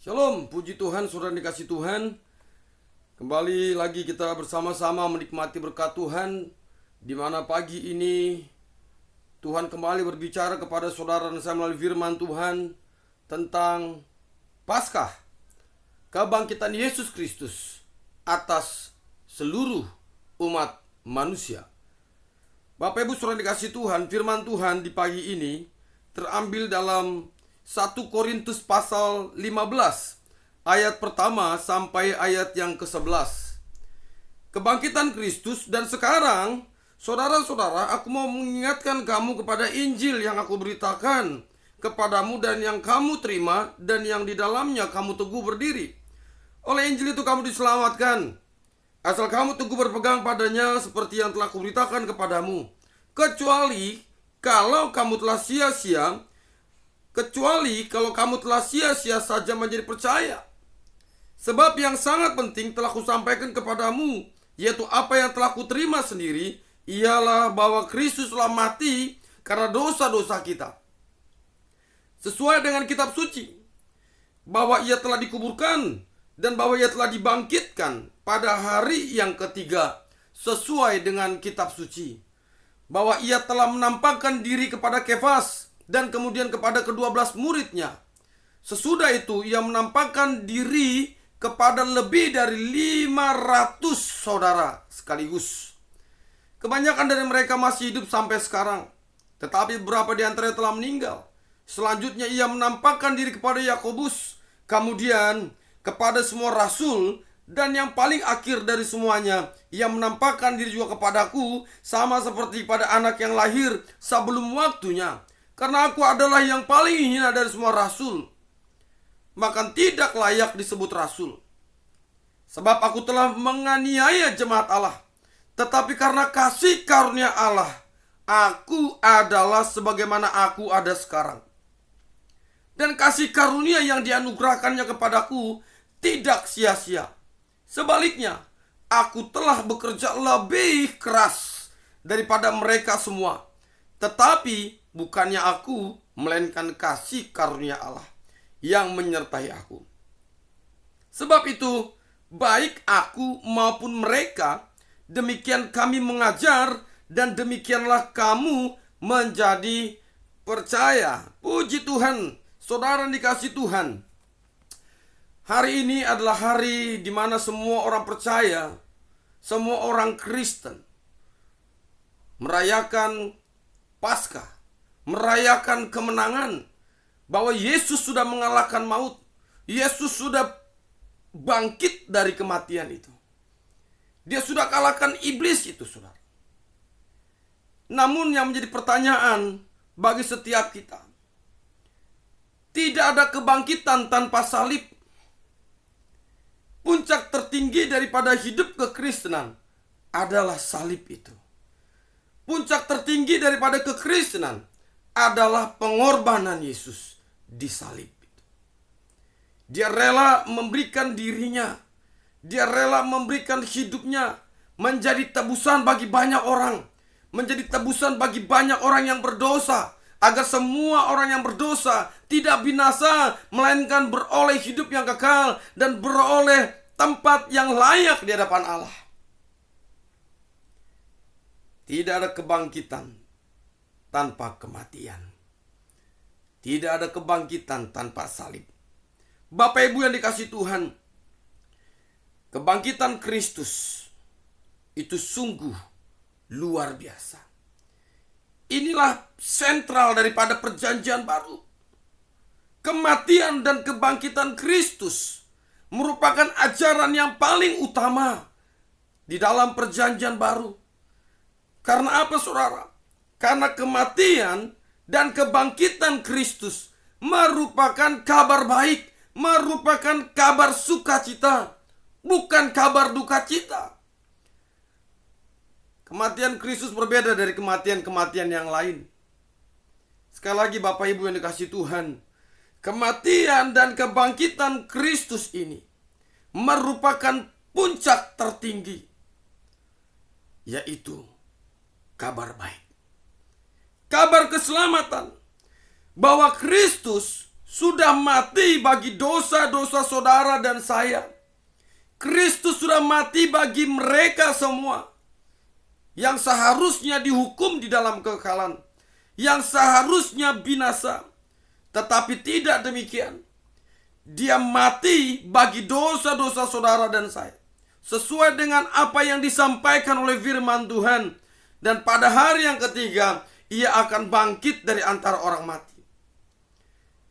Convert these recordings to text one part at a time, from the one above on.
Shalom, puji Tuhan, saudara dikasih Tuhan. Kembali lagi kita bersama-sama menikmati berkat Tuhan, di mana pagi ini Tuhan kembali berbicara kepada saudara dan saya melalui firman Tuhan tentang Paskah, kebangkitan Yesus Kristus atas seluruh umat manusia. Bapak Ibu saudara dikasih Tuhan, firman Tuhan di pagi ini terambil dalam 1 Korintus pasal 15 ayat pertama sampai ayat yang ke-11. Kebangkitan Kristus. Dan sekarang saudara-saudara, aku mau mengingatkan kamu kepada Injil yang aku beritakan kepadamu dan yang kamu terima dan yang di dalamnya kamu teguh berdiri. Oleh Injil itu kamu diselamatkan, asal kamu teguh berpegang padanya seperti yang telah kuberitakan kepadamu. Kecuali kalau kamu telah sia-sia saja menjadi percaya. Sebab yang sangat penting telah kusampaikan kepadamu, yaitu apa yang telah kuterima sendiri, ialah bahwa Kristus telah mati karena dosa-dosa kita, sesuai dengan kitab suci, bahwa ia telah dikuburkan dan bahwa ia telah dibangkitkan pada hari yang ketiga, sesuai dengan kitab suci, bahwa ia telah menampakkan diri kepada Kefas dan kemudian kepada ke-12 muridnya. Sesudah itu ia menampakkan diri kepada lebih dari 500 saudara sekaligus. Kebanyakan dari mereka masih hidup sampai sekarang, tetapi beberapa di antaranya telah meninggal. Selanjutnya ia menampakkan diri kepada Yakobus, kemudian kepada semua rasul, dan yang paling akhir dari semuanya, ia menampakkan diri juga kepadaku, sama seperti pada anak yang lahir sebelum waktunya. Karena aku adalah yang paling hina dari semua rasul, maka tidak layak disebut rasul. Sebab aku telah menganiaya jemaat Allah. Tetapi karena kasih karunia Allah, aku adalah sebagaimana aku ada sekarang. Dan kasih karunia yang dianugerahkannya kepadaku tidak sia-sia. Sebaliknya, aku telah bekerja lebih keras daripada mereka semua. Tetapi bukannya aku, melainkan kasih karunia Allah yang menyertai aku. Sebab itu, baik aku maupun mereka, demikian kami mengajar, dan demikianlah kamu menjadi percaya. Puji Tuhan, saudara dikasih Tuhan. Hari ini adalah hari di mana semua orang percaya, semua orang Kristen merayakan Paskah, merayakan kemenangan, bahwa Yesus sudah mengalahkan maut. Yesus sudah bangkit dari kematian itu. Dia sudah kalahkan iblis itu, saudara. Namun yang menjadi pertanyaan bagi setiap kita, tidak ada kebangkitan tanpa salib. Puncak tertinggi daripada hidup kekristenan adalah salib itu. Puncak tertinggi daripada kekristenan adalah pengorbanan Yesus di salib itu. Dia rela memberikan dirinya, dia rela memberikan hidupnya menjadi tebusan bagi banyak orang, menjadi tebusan bagi banyak orang yang berdosa, agar semua orang yang berdosa tidak binasa, melainkan beroleh hidup yang kekal dan beroleh tempat yang layak di hadapan Allah. Tidak ada kebangkitan tanpa kematian. Tidak ada kebangkitan tanpa salib. Bapak Ibu yang dikasih Tuhan, kebangkitan Kristus itu sungguh luar biasa. Inilah sentral daripada perjanjian baru. Kematian dan kebangkitan Kristus merupakan ajaran yang paling utama di dalam perjanjian baru. Karena apa, saudara? Karena kematian dan kebangkitan Kristus merupakan kabar baik, merupakan kabar sukacita, bukan kabar duka cita. Kematian Kristus berbeda dari kematian-kematian yang lain. Sekali lagi Bapak Ibu yang dikasih Tuhan, kematian dan kebangkitan Kristus ini merupakan puncak tertinggi, yaitu kabar baik, kabar keselamatan, bahwa Kristus sudah mati bagi dosa-dosa saudara dan saya. Kristus sudah mati bagi mereka semua yang seharusnya dihukum di dalam kekekalan, yang seharusnya binasa. Tetapi tidak demikian. Dia mati bagi dosa-dosa saudara dan saya, sesuai dengan apa yang disampaikan oleh firman Tuhan. Dan pada hari yang ketiga, ia akan bangkit dari antara orang mati.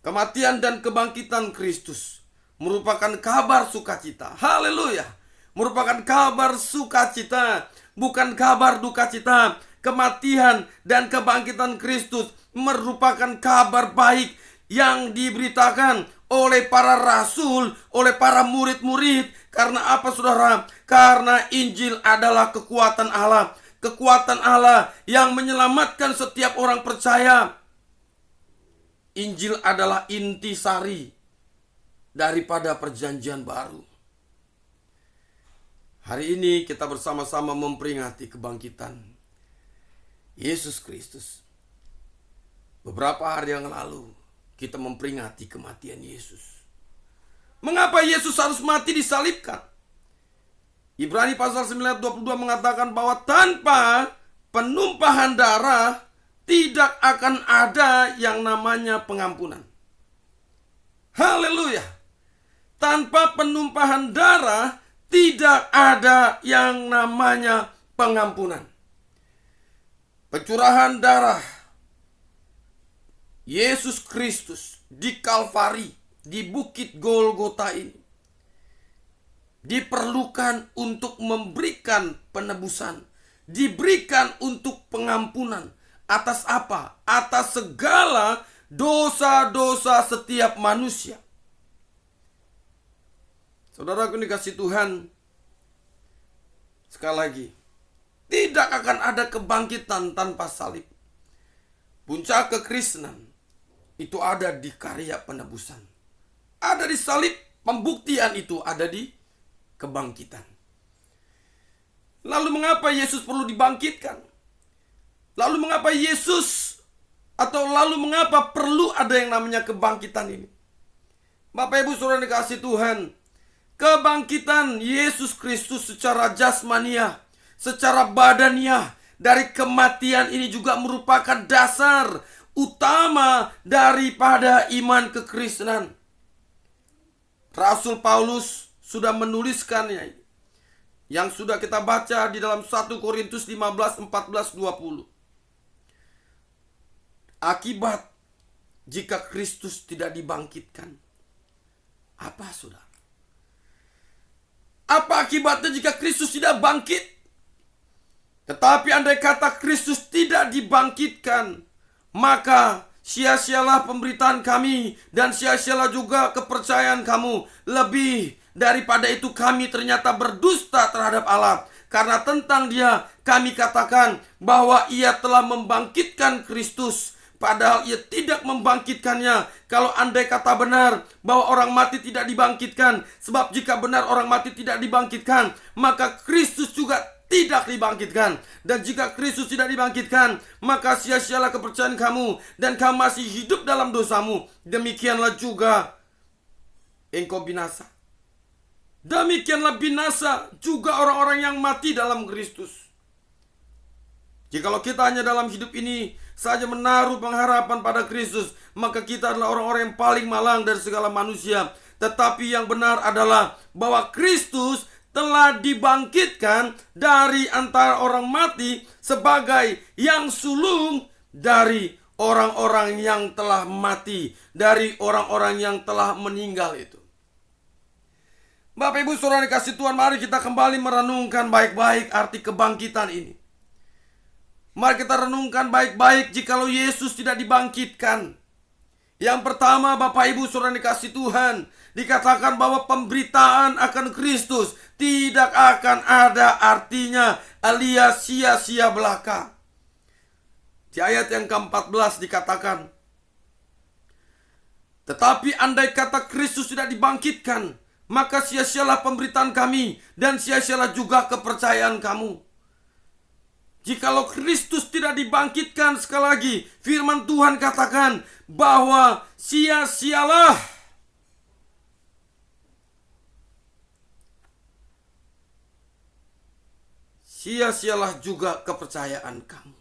Kematian dan kebangkitan Kristus merupakan kabar sukacita. Haleluya. Merupakan kabar sukacita, bukan kabar duka cita. Kematian dan kebangkitan Kristus merupakan kabar baik yang diberitakan oleh para rasul, oleh para murid-murid. Karena apa, saudara? Karena Injil adalah kekuatan Allah. Kekuatan Allah yang menyelamatkan setiap orang percaya. Injil adalah intisari daripada perjanjian baru. Hari ini kita bersama-sama memperingati kebangkitan Yesus Kristus. Beberapa hari yang lalu kita memperingati kematian Yesus. Mengapa Yesus harus mati disalibkan? Ibrani pasal 9 ayat 22 mengatakan bahwa tanpa penumpahan darah tidak akan ada yang namanya pengampunan. Haleluya. Tanpa penumpahan darah tidak ada yang namanya pengampunan. Pencurahan darah Yesus Kristus di Kalvari, di Bukit Golgota ini diperlukan untuk memberikan penebusan, diberikan untuk pengampunan. Atas apa? Atas segala dosa-dosa setiap manusia. Saudaraku dikasih Tuhan, sekali lagi, tidak akan ada kebangkitan tanpa salib. Puncak kekristenan itu ada di karya penebusan. Ada di salib, pembuktian itu ada di kebangkitan. Lalu mengapa Yesus perlu dibangkitkan? Lalu mengapa perlu ada yang namanya kebangkitan ini? Bapak Ibu Saudara dikasih Tuhan, kebangkitan Yesus Kristus secara jasmaniah, secara badaniah dari kematian ini juga merupakan dasar utama daripada iman kekristenan. Rasul Paulus sudah menuliskannya, yang sudah kita baca di dalam 1 Korintus 15, 14, 20. Akibat jika Kristus tidak dibangkitkan, apa, saudara? Apa akibatnya jika Kristus tidak bangkit? Tetapi andai kata Kristus tidak dibangkitkan, maka sia-sialah pemberitaan kami dan sia-sialah juga kepercayaan kamu. Lebih daripada itu, kami ternyata berdusta terhadap Allah. Karena tentang Dia kami katakan bahwa Ia telah membangkitkan Kristus, padahal Ia tidak membangkitkannya. Kalau andai kata benar bahwa orang mati tidak dibangkitkan, sebab jika benar orang mati tidak dibangkitkan, maka Kristus juga tidak dibangkitkan. Dan jika Kristus tidak dibangkitkan, maka sia-sialah kepercayaan kamu, dan kamu masih hidup dalam dosamu. Demikianlah juga engkau binasa. Demikianlah binasa juga orang-orang yang mati dalam Kristus. Jikalau kita hanya dalam hidup ini saja menaruh pengharapan pada Kristus, maka kita adalah orang-orang yang paling malang dari segala manusia. Tetapi yang benar adalah bahwa Kristus telah dibangkitkan dari antara orang mati sebagai yang sulung dari orang-orang yang telah mati, dari orang-orang yang telah meninggal itu. Bapak Ibu Saudara dikasih Tuhan, mari kita kembali merenungkan baik-baik arti kebangkitan ini. Mari kita renungkan baik-baik jikalau Yesus tidak dibangkitkan. Yang pertama, Bapak Ibu Saudara dikasih Tuhan, dikatakan bahwa pemberitaan akan Kristus tidak akan ada artinya alias sia-sia belaka. Di ayat yang ke-14 dikatakan, tetapi andai kata Kristus tidak dibangkitkan, maka sia-sialah pemberitaan kami dan sia-sialah juga kepercayaan kamu. Jikalau Kristus tidak dibangkitkan, sekali lagi firman Tuhan katakan bahwa sia-sialah juga kepercayaan kamu.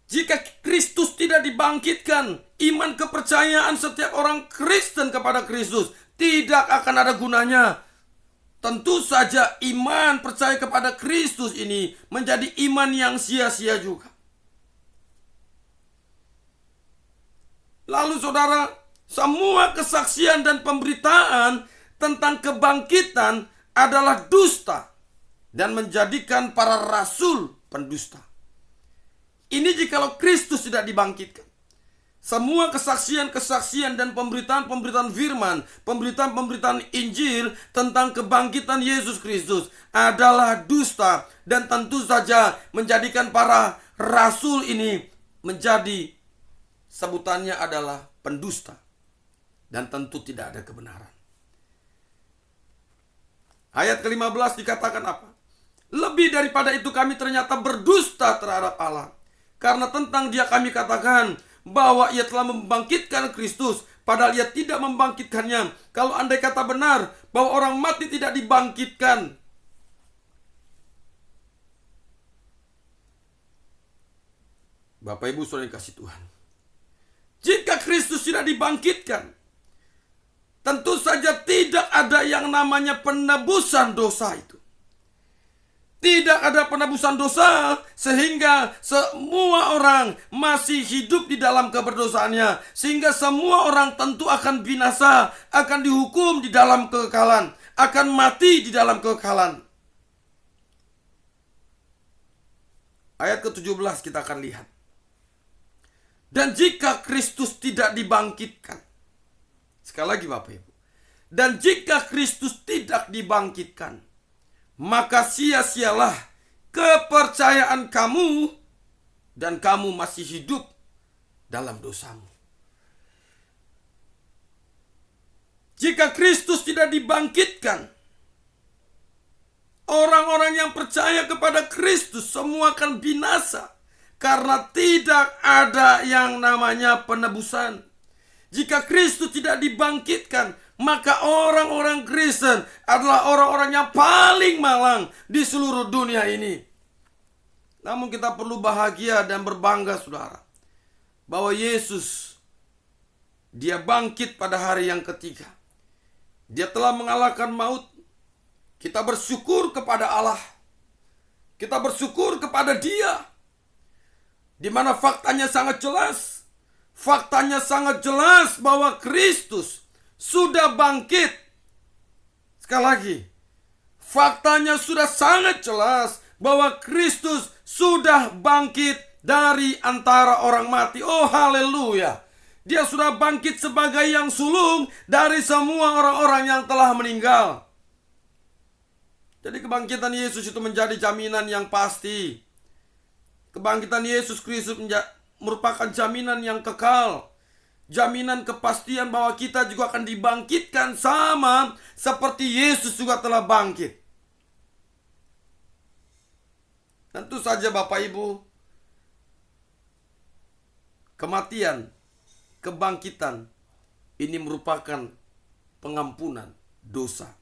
Jika Kristus tidak dibangkitkan, iman kepercayaan setiap orang Kristen kepada Kristus tidak akan ada gunanya. Tentu saja iman percaya kepada Kristus ini menjadi iman yang sia-sia juga. Lalu saudara, semua kesaksian dan pemberitaan tentang kebangkitan adalah dusta dan menjadikan para rasul pendusta. Ini jikalau Kristus tidak dibangkitkan. Semua kesaksian-kesaksian dan pemberitaan-pemberitaan firman, pemberitaan-pemberitaan Injil tentang kebangkitan Yesus Kristus adalah dusta dan tentu saja menjadikan para rasul ini menjadi, sebutannya adalah pendusta dan tentu tidak ada kebenaran. Ayat ke-15 dikatakan apa? Lebih daripada itu kami ternyata berdusta terhadap Allah, karena tentang Dia kami katakan bahwa Ia telah membangkitkan Kristus, padahal Ia tidak membangkitkannya. Kalau andai kata benar bahwa orang mati tidak dibangkitkan, Bapak Ibu Saudara yang kasih Tuhan, jika Kristus tidak dibangkitkan, tentu saja tidak ada yang namanya penebusan dosa itu. Tidak ada penebusan dosa sehingga semua orang masih hidup di dalam keberdosaannya. Sehingga semua orang tentu akan binasa, akan dihukum di dalam kekekalan, akan mati di dalam kekekalan. Ayat ke-17 kita akan lihat. Dan jika Kristus tidak dibangkitkan, sekali lagi Bapak Ibu, dan jika Kristus tidak dibangkitkan, maka sia-sialah kepercayaan kamu dan kamu masih hidup dalam dosamu. Jika Kristus tidak dibangkitkan, orang-orang yang percaya kepada Kristus semua akan binasa karena tidak ada yang namanya penebusan. Jika Kristus tidak dibangkitkan, maka orang-orang Kristen adalah orang-orang yang paling malang di seluruh dunia ini. Namun kita perlu bahagia dan berbangga saudara, bahwa Yesus, Dia bangkit pada hari yang ketiga. Dia telah mengalahkan maut. Kita bersyukur kepada Allah. Kita bersyukur kepada Dia, di mana faktanya sangat jelas. Faktanya sangat jelas bahwa Kristus sudah bangkit. Sekali lagi, faktanya sudah sangat jelas bahwa Kristus sudah bangkit dari antara orang mati. Oh haleluya. Dia sudah bangkit sebagai yang sulung dari semua orang-orang yang telah meninggal. Jadi kebangkitan Yesus itu menjadi jaminan yang pasti. Kebangkitan Yesus Kristus merupakan jaminan yang kekal. Jaminan kepastian bahwa kita juga akan dibangkitkan sama seperti Yesus juga telah bangkit. Tentu saja Bapak Ibu, kematian, kebangkitan ini merupakan pengampunan dosa.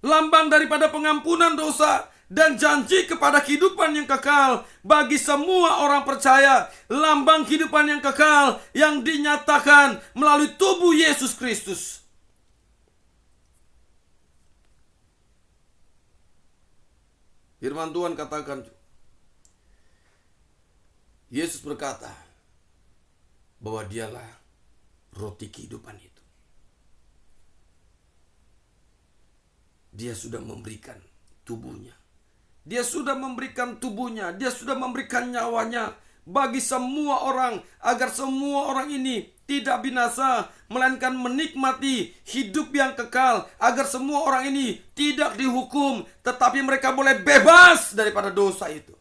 Lambang daripada pengampunan dosa dan janji kepada kehidupan yang kekal bagi semua orang percaya. Lambang kehidupan yang kekal yang dinyatakan melalui tubuh Yesus Kristus. Firman Tuhan katakan, Yesus berkata bahwa Dialah roti kehidupan itu. Dia sudah memberikan tubuhnya. Dia sudah memberikan tubuhnya, Dia sudah memberikan nyawanya bagi semua orang, agar semua orang ini tidak binasa, melainkan menikmati hidup yang kekal, agar semua orang ini tidak dihukum, tetapi mereka boleh bebas daripada dosa itu.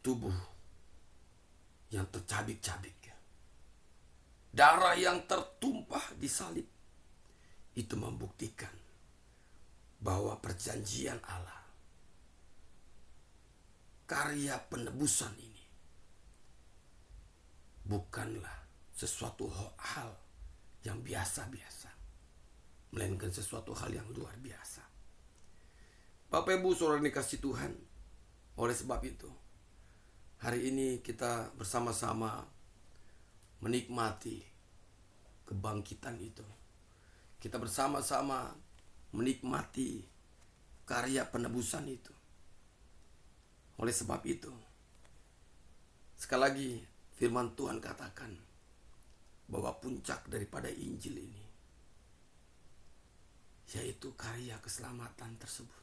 Tubuh yang tercabik-cabik, darah yang tertumpah di salib, itu membuktikan bahwa perjanjian Allah, karya penebusan ini bukanlah sesuatu hal yang biasa-biasa, melainkan sesuatu hal yang luar biasa. Bapak Ibu Saudara dikasihi Tuhan, oleh sebab itu hari ini kita bersama-sama menikmati kebangkitan itu. Kita bersama-sama menikmati karya penebusan itu. Oleh sebab itu, sekali lagi firman Tuhan katakan bahwa puncak daripada Injil ini yaitu karya keselamatan tersebut.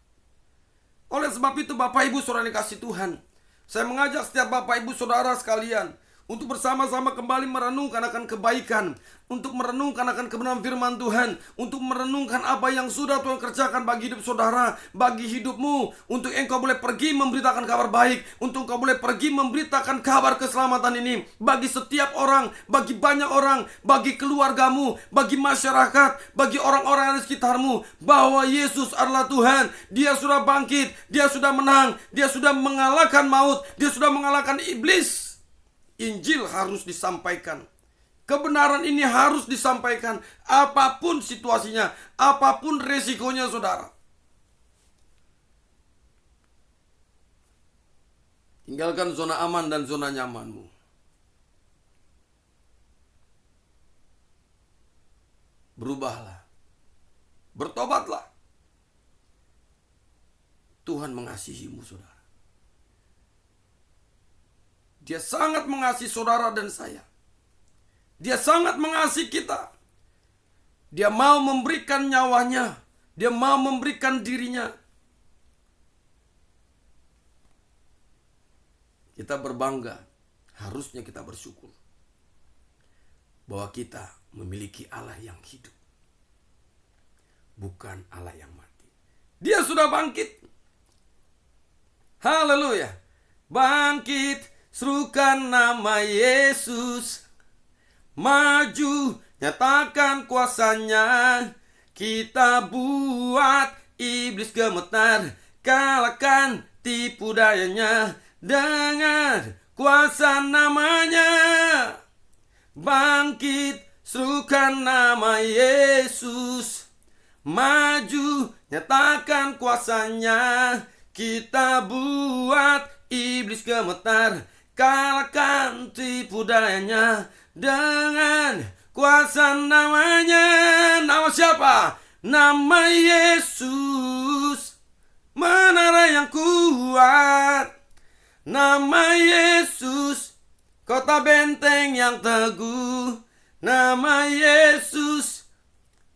Oleh sebab itu Bapak Ibu Saudara dikasihi Tuhan, saya mengajak setiap Bapak Ibu Saudara sekalian untuk bersama-sama kembali merenungkan akan kebaikan, untuk merenungkan akan kebenaran firman Tuhan, untuk merenungkan apa yang sudah Tuhan kerjakan bagi hidup saudara, bagi hidupmu, untuk engkau boleh pergi memberitakan kabar baik, untuk engkau boleh pergi memberitakan kabar keselamatan ini bagi setiap orang, bagi banyak orang, bagi keluargamu, bagi masyarakat, bagi orang-orang yang ada di sekitarmu, bahwa Yesus adalah Tuhan. Dia sudah bangkit, Dia sudah menang, Dia sudah mengalahkan maut, Dia sudah mengalahkan iblis. Injil harus disampaikan. Kebenaran ini harus disampaikan. Apapun situasinya, apapun resikonya saudara. Tinggalkan zona aman dan zona nyamanmu. Berubahlah. Bertobatlah. Tuhan mengasihimu saudara. Dia sangat mengasihi saudara dan saya. Dia sangat mengasihi kita. Dia mau memberikan nyawanya. Dia mau memberikan dirinya. Kita berbangga. Harusnya kita bersyukur bahwa kita memiliki Allah yang hidup, bukan Allah yang mati. Dia sudah bangkit. Haleluya. Bangkit. Serukan nama Yesus, maju nyatakan kuasanya, kita buat iblis gemetar, kalahkan tipu dayanya dengan kuasa namanya. Bangkit, serukan nama Yesus, maju nyatakan kuasanya, kita buat iblis gemetar, kalahkan tipu dayanya dengan kuasa namanya. Nama siapa? Nama Yesus, menara yang kuat. Nama Yesus, kota benteng yang teguh. Nama Yesus,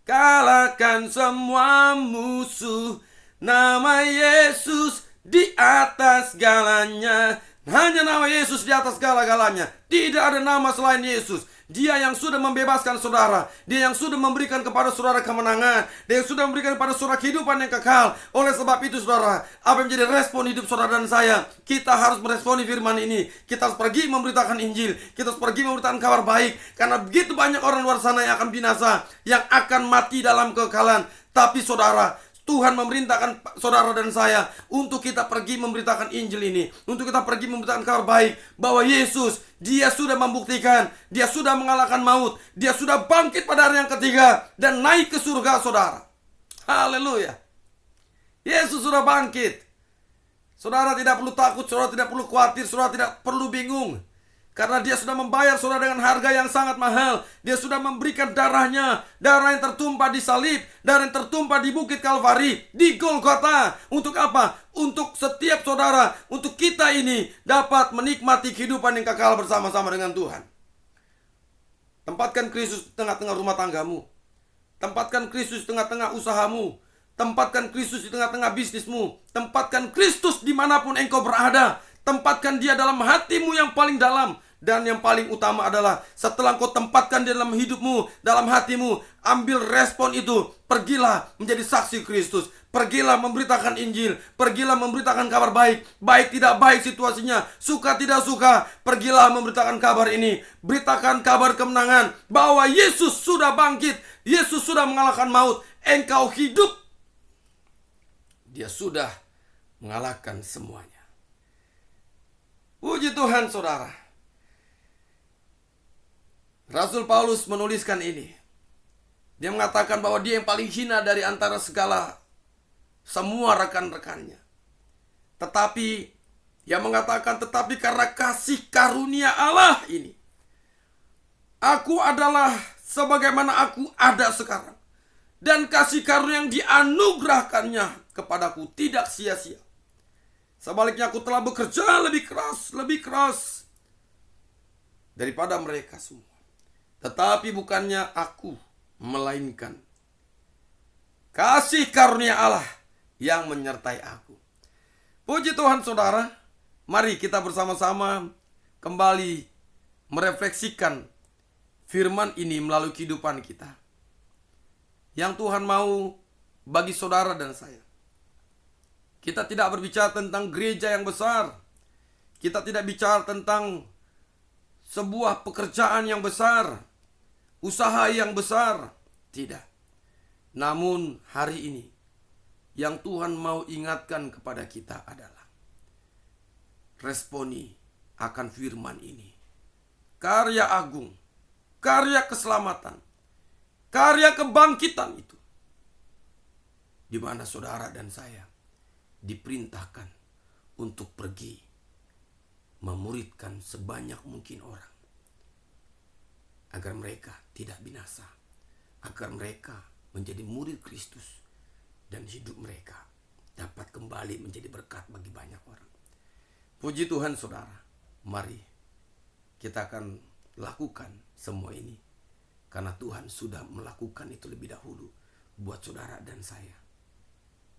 kalahkan semua musuh. Nama Yesus di atas segalanya. Hanya nama Yesus di atas segala-galanya. Tidak ada nama selain Yesus. Dia yang sudah membebaskan saudara. Dia yang sudah memberikan kepada saudara kemenangan. Dia yang sudah memberikan kepada saudara kehidupan yang kekal. Oleh sebab itu saudara, apa yang menjadi respon hidup saudara dan saya? Kita harus meresponi firman ini. Kita harus pergi memberitakan Injil. Kita harus pergi memberitakan kabar baik. Karena begitu banyak orang luar sana yang akan binasa, yang akan mati dalam kekekalan. Tapi saudara, Tuhan memerintahkan saudara dan saya untuk kita pergi memberitakan Injil ini, untuk kita pergi memberitakan kabar baik bahwa Yesus, Dia sudah membuktikan, Dia sudah mengalahkan maut, Dia sudah bangkit pada hari yang ketiga dan naik ke surga saudara. Haleluya. Yesus sudah bangkit. Saudara tidak perlu takut, saudara tidak perlu khawatir, saudara tidak perlu bingung. Karena Dia sudah membayar saudara dengan harga yang sangat mahal. Dia sudah memberikan darahnya, darah yang tertumpah di salib, darah yang tertumpah di bukit Kalvari, di Golgota. Untuk apa? Untuk setiap saudara, untuk kita ini dapat menikmati kehidupan yang kekal bersama-sama dengan Tuhan. Tempatkan Kristus di tengah-tengah rumah tanggamu. Tempatkan Kristus di tengah-tengah usahamu. Tempatkan Kristus di tengah-tengah bisnismu. Tempatkan Kristus dimanapun engkau berada. Tempatkan Dia dalam hatimu yang paling dalam. Dan yang paling utama adalah setelah engkau tempatkan Dia dalam hidupmu, dalam hatimu, ambil respon itu. Pergilah menjadi saksi Kristus. Pergilah memberitakan Injil. Pergilah memberitakan kabar baik. Baik tidak baik situasinya, suka tidak suka, pergilah memberitakan kabar ini. Beritakan kabar kemenangan bahwa Yesus sudah bangkit. Yesus sudah mengalahkan maut. engkau hidup, dia sudah mengalahkan semuanya. Puji Tuhan saudara. Rasul Paulus menuliskan ini. Dia mengatakan bahwa dia yang paling hina dari antara semua rekan-rekannya. Tetapi dia mengatakan, tetapi karena kasih karunia Allah ini, aku adalah sebagaimana aku ada sekarang. Dan kasih karunia yang dianugerahkannya kepadaku tidak sia-sia. Sebaliknya aku telah bekerja lebih keras daripada mereka semua. Tetapi bukannya aku, melainkan kasih karunia Allah yang menyertai aku. Puji Tuhan saudara, mari kita bersama-sama kembali merefleksikan firman ini melalui kehidupan kita. Yang Tuhan mau bagi saudara dan saya. Kita tidak berbicara tentang gereja yang besar. Kita tidak bicara tentang sebuah pekerjaan yang besar, usaha yang besar. Tidak. Namun hari ini yang Tuhan mau ingatkan kepada kita adalah responi akan firman ini. Karya agung, karya keselamatan, karya kebangkitan itu, di mana saudara dan saya diperintahkan untuk pergi memuridkan sebanyak mungkin orang, agar mereka tidak binasa, agar mereka menjadi murid Kristus, dan hidup mereka dapat kembali menjadi berkat bagi banyak orang. Puji Tuhan saudara, mari kita akan lakukan semua ini, karena Tuhan sudah melakukan itu lebih dahulu buat saudara dan saya.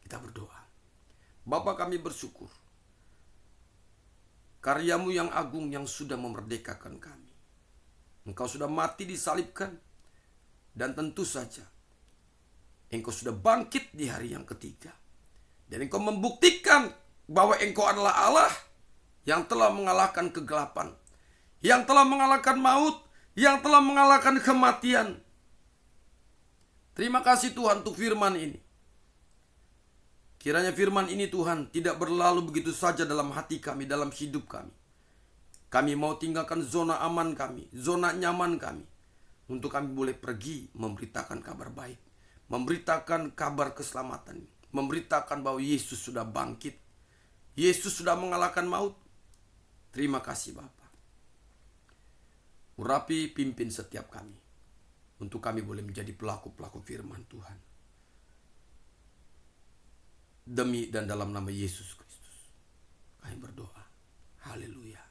Kita berdoa. Bapa, kami bersyukur karyamu yang agung yang sudah memerdekakan kami. Engkau sudah mati disalibkan, dan tentu saja engkau sudah bangkit di hari yang ketiga. Dan engkau membuktikan bahwa engkau adalah Allah yang telah mengalahkan kegelapan, yang telah mengalahkan maut, yang telah mengalahkan kematian. Terima kasih Tuhan untuk firman ini. Kiranya firman ini Tuhan tidak berlalu begitu saja dalam hati kami, dalam hidup kami. Kami mau tinggalkan zona aman kami, zona nyaman kami, untuk kami boleh pergi memberitakan kabar baik, memberitakan kabar keselamatan, memberitakan bahwa Yesus sudah bangkit, Yesus sudah mengalahkan maut. Terima kasih Bapa. Urapi, pimpin setiap kami, untuk kami boleh menjadi pelaku-pelaku firman Tuhan. Demi dan dalam nama Yesus Kristus kami berdoa. Haleluya.